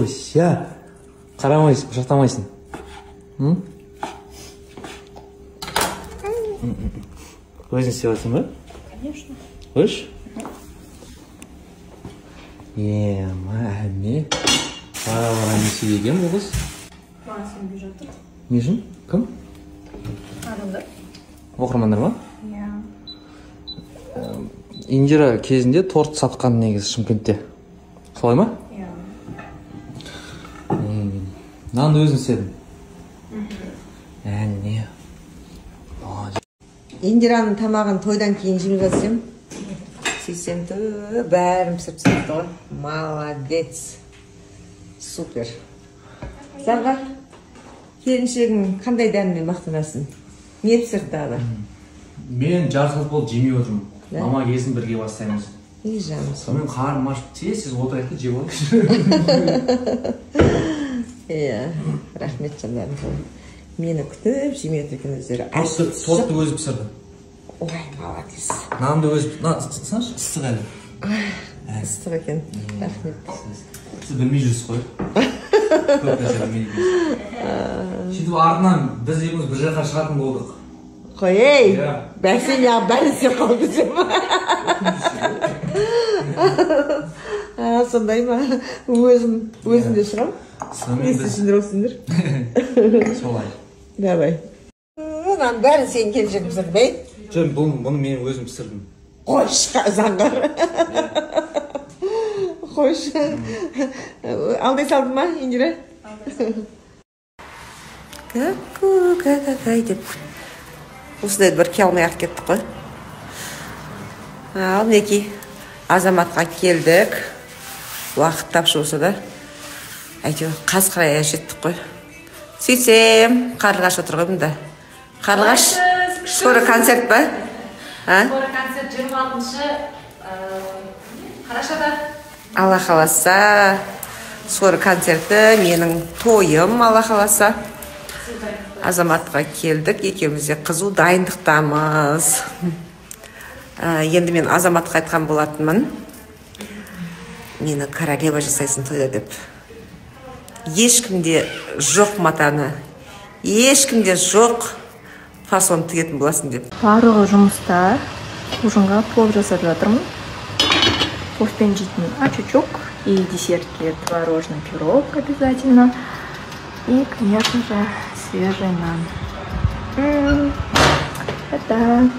Ся, қарамайсың, құшақтамайсың. Өзің істеп жатсың ба? Конечно. Қойш? Әне. Бара-бара не сөйлеген бұл қыз? Маған сенбей жатыр. Не үшін? Кім? Адамдар. Оқырмандар ма? Иә. Индира кезінде торт сатқан негізі Шымкентте. Солай ма? Иә. Нанды өзің істедің? Әне. Индираның тамағын тойдан кейін жеп жатсам, сөйтсем бәрін пісіріп тастапты ғой. Молодец. Супер. Заңғар, келіншегің қандай дәммен мақтанасың? Не пісірді дағы? Мен жарқылып болып жемей отырмын. Мама келсін бірге бастаймыз. Ей жаным. Сонымен қарным ашып тез отырайық та жеп алайықшы. Иә, рахмет жандарым. Мені күтіп жемей отыр екен өздері. Тортты өзі пісірді. Ой, молодец. Нанды өзі пісірді. Ыстық әлі. Ыстық екен. Рахмет. Сіз білмей жүрсіз ғой. Көп нәрсе білмей жүрсіз. Сөйтіп артынан біз екеуміз бір жаққа шығатын болдық. Қой, ей, бәсе неғып бәрінсе қалды деп. Сондай ма? Өзім де шығам. Несіншіндір осындыр. Солай. Давай. Мұнан бәрін сен келіншек пісірді бәй? Жоқ, бұны мен өзім пісірдім. Қойш, заңғар. Қойш. Алдай салдың ма, Индира? Какай деп. Осыдай бір келмей-ақ кеттік қой. Ал, неки, Азаматқа келдік. Уақыт тапшы болса да. Әйтеуір қасқырая жеттік қой. Сөйтсем, Қарлығаш отыр ғой мұнда. Қарлығаш, скоро концерт ба? Скоро концерт 26-шы қарашада. Алла қаласа, скоро концерті, менің тойым, Алла қаласа. Азаматқа келдік, екеумізде қызу дайындықтамыз. Енді мен Азаматқа айтқан болатынмын. Мені королева жасайсың тойда деп. Ешкімде жоқ матаны, ешкімде жоқ фасон тігетін боласың деп. Барлығы жұмыста ужинға плов жасап жатырмын. Пловпен жейтін очучок и десертке творожный пирог обязательно. И, конечно же, свежий нан. Вот так.